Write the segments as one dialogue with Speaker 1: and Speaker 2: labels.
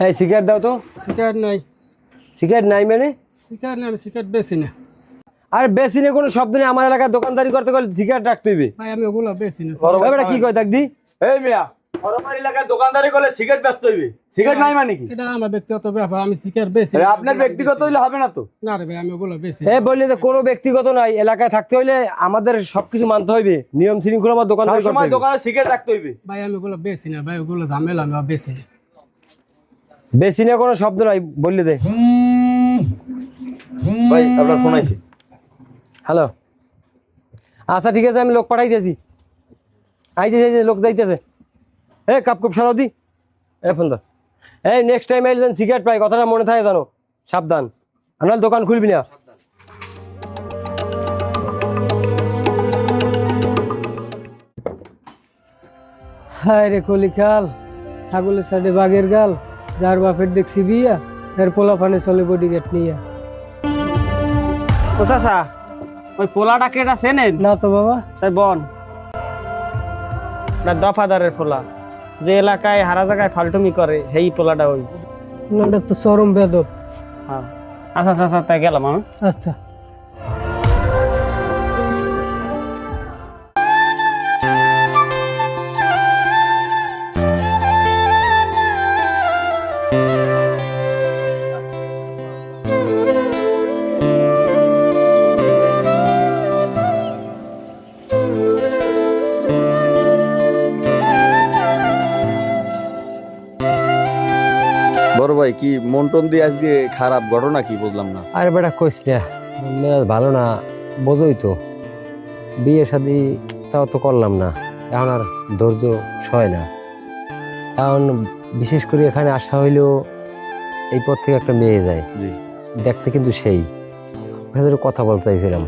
Speaker 1: এই সিগারেট দাও তো।
Speaker 2: সিগারেট নাই।
Speaker 1: সিগারেট নাই মানে?
Speaker 2: সিগারেট নাই, আমি সিগারেট বেশি না।
Speaker 1: আরে বেশি নেই কোনো শব্দ নেই, আমার এলাকায় দোকানদারি করতে গেলে সিগারেট রাখতে হইবে।
Speaker 2: ভাই আমি ওগুলো বেশি না।
Speaker 1: এবারে কি কয় থাকদি?
Speaker 3: এই মিয়া আমার এলাকায় দোকানদারি করলে সিগারেট ব্যস্ত হইবে, সিগারেট নাই মানে কি?
Speaker 2: এটা আমার ব্যক্তিগত ব্যাপার, আমি সিগারেট বেশি
Speaker 3: আরে আপনার ব্যক্তিগত হইলে হবে না তো।
Speaker 2: না রে ভাই, আমি ওগুলো বেশি
Speaker 1: এ বললি যে কোনো ব্যক্তিগত নাই, এলাকায় থাকতে হইলে আমাদের সবকিছু মানতে হইবে, নিয়ম শৃঙ্খলা আমার দোকানদারি করতে
Speaker 3: সময়
Speaker 1: হইবে।
Speaker 3: দোকানে সিগারেট রাখতে হইবে।
Speaker 2: ভাই আমি ওগুলো বেশি না ভাই, ওগুলো ঝামেলা, আমি বেশি না।
Speaker 1: বেশি না কোনো শব্দ নাই, বললি দে।
Speaker 3: ভাই আপনার ফোন আইছে।
Speaker 1: হ্যালো, আচ্ছা ঠিক আছে, আমি লোক পাঠাইতেছি। আইতেছে, লোক যাইতেছে। কাপ সরাও দি। ফোন ধর। নেক্সট টাইম আইলে যেন সিগারেট পাই, কথাটা মনে থাকে জানো, সাবধান। আপনার দোকান খুলবি না।
Speaker 2: হায় রে কলিকাল, ছাগলের সাইডে বাঘের গাল, যার বাপের দেখছি বিয়া, এর পোলা ফানে চলে বডিগার্ড নিয়া।
Speaker 4: ও চাচা, ওই পোলাটা কেটা চেনেন?
Speaker 2: না তো বাবা।
Speaker 4: তাই বন না, দফাদারের পোলা, যে এলাকায় হারা জায়গায় ফালটুমি করে, সেই পোলাটা ওই।
Speaker 2: ওটা তো চরম বেদব।
Speaker 4: হ্যাঁ আচ্ছা চাচা, তাই গেলাম আমি।
Speaker 2: আচ্ছা
Speaker 3: বড় ভাই কি মন্টন দিয়ে আজকে খারাপ ঘটনা কি বুঝলাম না।
Speaker 1: আরে বেটা কইস না, মেজাজ ভালো না, বোঝই তো। বিয়ে শাদি তাও তো করলাম না, এখন আর ধৈর্য সয় না। এখন বিশেষ করে এখানে আসা হইলেও এই পর থেকে একটা মেয়ে যায়,
Speaker 3: জি
Speaker 1: দেখতে কিন্তু সেই ভেতরে কথা বলতে চাইছিলাম।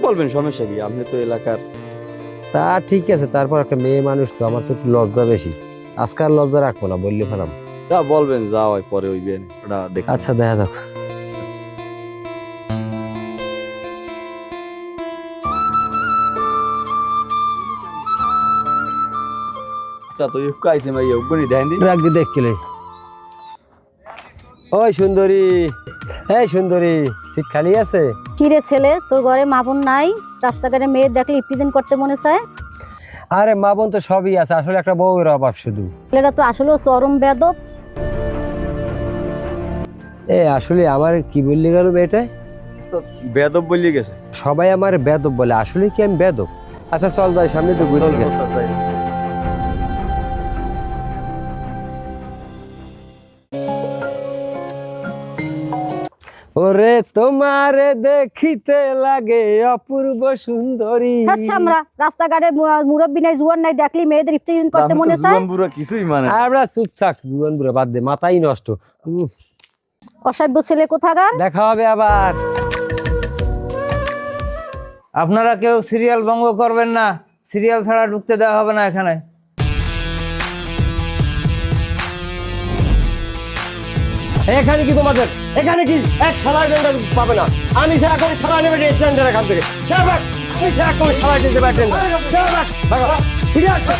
Speaker 3: বলবেন, সমস্যা কি? আপনি তো এলাকার।
Speaker 1: তা ঠিক আছে, তারপর একটা মেয়ে মানুষ তো, আমার তো একটু লজ্জা বেশি। আজকাল লজ্জা রাখবো না, বললে ফেলাম।
Speaker 3: যা বলবেন, যা হয় পরে হইবেন, ওটা দেখ।
Speaker 1: আচ্ছা দেখা যাক।
Speaker 3: আচ্ছা তো ইউকা আইছে ভাই, ইউগনি ধ্যান দিন।
Speaker 1: একদিন দেখলে। ওই সুন্দরী, এই সুন্দরী, সিট খালি আছে?
Speaker 5: কিরে ছেলে, তোর ঘরে মা বোন নাই? রাস্তাঘাটে মেয়ে দেখলে প্রেজেন্ট করতে মনে চায়?
Speaker 1: আরে মা বোন তো সবই আছে, আসলে একটা বউয়ের অভাব শুধু।
Speaker 5: ছেলেটা তো আসলে চরম বেদব।
Speaker 1: আসলে আমার কি বললি গেল মেয়েটাই,
Speaker 3: বেদব বলিয়ে গেছে।
Speaker 1: সবাই আমার বেদব বলে, আসলে কি আমি বেদব? আচ্ছা চল যাই, সামনে তো ঘুরতে গেছে। ওরে তোমারে দেখিতে লাগে অপূর্ব সুন্দরী।
Speaker 5: আচ্ছা, আমরা রাস্তাঘাটে মুরব্বী নাই, জুয়ান নাই, দেখলি মেয়েদের প্রেজেন্ট করতে মনে চায়?
Speaker 3: জীবন বুড়া কিছুই মানে।
Speaker 1: আমরা চুপ থাক, জীবন বুড়া বাদ দে, মাথাই নষ্ট।
Speaker 5: অসভ্য ছেলে কোথাকার।
Speaker 1: দেখা হবে আবার।
Speaker 6: আপনারা কেউ সিরিয়াল ভঙ্গ করবেন না, সিরিয়াল ছাড়া ঢুকতে দেওয়া হবে না এখানে।
Speaker 1: এখানে কি তোমাদের, এখানে কি এক সালার টেন্ডার পাবে না? আমি ছাড়া কোনো সালা নেবে টেন্ডার এখান থেকে। আমি ছাড়া কোনো সালা নিতে পারি টেন্ডার। ঠিক আছে।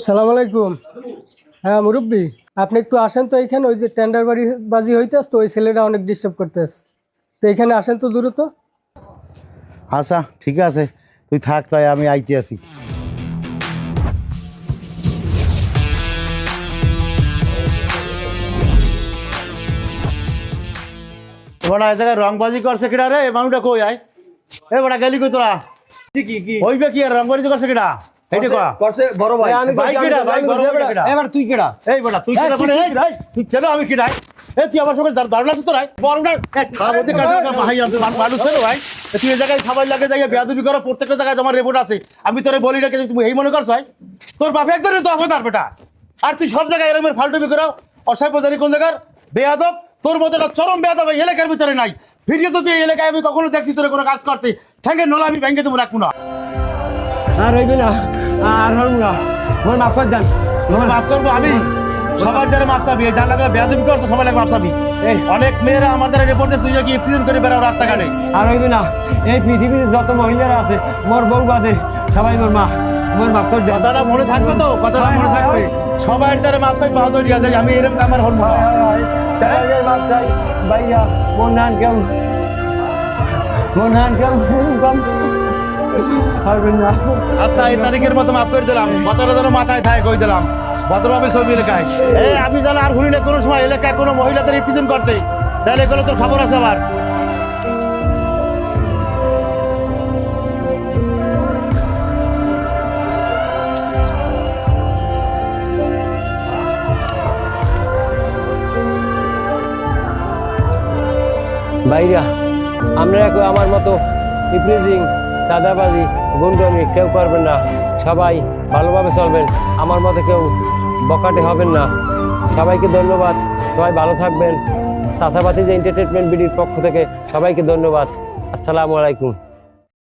Speaker 2: সালাম আলাইকুম। হ্যাঁ মুরব্বী, আপনি একটু আসেন তো এখানে, ওই যে টেন্ডার বাজি হইতেস তো, ওই ছেলেটা অনেক ডিস্টার্ব করতেস, তো এখানে আসেন তো দ্রুত।
Speaker 7: আচ্ছা ঠিক আছে, তুই থাক, তাই আমি আইতে আসি। বড়া এই জায়গায় রংবাজি করছে কিনা রে? মানুষটা কই আয়? বড়া গেলি কই তোরা? হইবে কি আর রংবাজি করছে কিনা? এইটা কয়া
Speaker 3: করছে বড় ভাই।
Speaker 7: ভাই কেডা? ভাই বড় ভাই কেডা?
Speaker 1: এবার তুই কেডা?
Speaker 7: এই বড়া তুই কেডা? মানে তুই চলো, আমি কেডা? তুই আমার সঙ্গে দাঁড়ানো আছে তোরা? বড়টা খাবতে কাছে ভাই, আমি মানুষ ছিল ভাই। তুই এই জায়গায় সবাই লাগে যাইয়া বেয়াদবি করো, প্রত্যেকটা জায়গায় তোমার রিপোর্ট আছে। আমি তোরে বলি না, তুমি এই মনে করছ ভাই? তোর বাপ একজনের তো হবে তার বেটা, আর তুই সব জায়গায় এরকম ফালতুমি করো। অসভ্য জানি কোন জায়গার বেয়াদব। তোর মতো একটা চরম বেয়াদব এই এলাকার ভিতরে নাই। ফিরিয়ে যদি এই এলাকায় আমি কখনো দেখছি তোর কোনো কাজ করতে, ঠ্যাঙ্গে নলা আমি ভেঙে তুমি রাখবো না।
Speaker 1: আর হইবে না, আর হইব না। আমার মাফ করে দেন।
Speaker 7: তোমার মাফ করবো আমি? সবার দ্বারা মাফ চাবি, যার লাগে বেয়াদবি করছো সবাই লাগে মাফ চাবি। অনেক মেয়েরা আমার দ্বারা রিপোর্ট দিচ্ছে, তুই কি ফিজন করে বেড়াও রাস্তাঘাটে।
Speaker 1: আর হইবে না, এই পৃথিবীতে যত মহিলারা আছে, মোর বউ বাদে সবাই মোর মা। আমার মাফ করে দেন
Speaker 7: কথাটা মনে থাকবে তো, কথাটা মনে থাকবে। সবাই তারে মাপ চাই বাহাদুরি আছে, আমি এরকম আমার হল না।
Speaker 1: সবাই মাফ চাই ভাইয়া, মন হান কেউ কম পারবেন না।
Speaker 7: আচ্ছা এই তারিখের মতো মাফ করে দিলাম, কথাটা যেন মাথায় থাকে কই দিলাম ভদ্রভাবে ছবি এলাকায়। এই আমি যেন আর ঘুরি না কোনো সময় এলাকায় কোনো মহিলাদের রিপ্রেজেন্ট করতে, তাহলে এগুলো তোর খবর আছে আবার।
Speaker 1: ভাইরা, আপনারা কেউ আমার মতো ইপ্রিজিং, চাঁদাবাজি, গুন্ডামি কেউ করবেন না। সবাই ভালোভাবে চলবেন, আমার মতো কেউ বকাটে হবেন না। সবাইকে ধন্যবাদ, সবাই ভালো থাকবেন। চাষাবাতি যে এন্টারটেনমেন্ট বিডির পক্ষ থেকে সবাইকে ধন্যবাদ। আসসালামু আলাইকুম।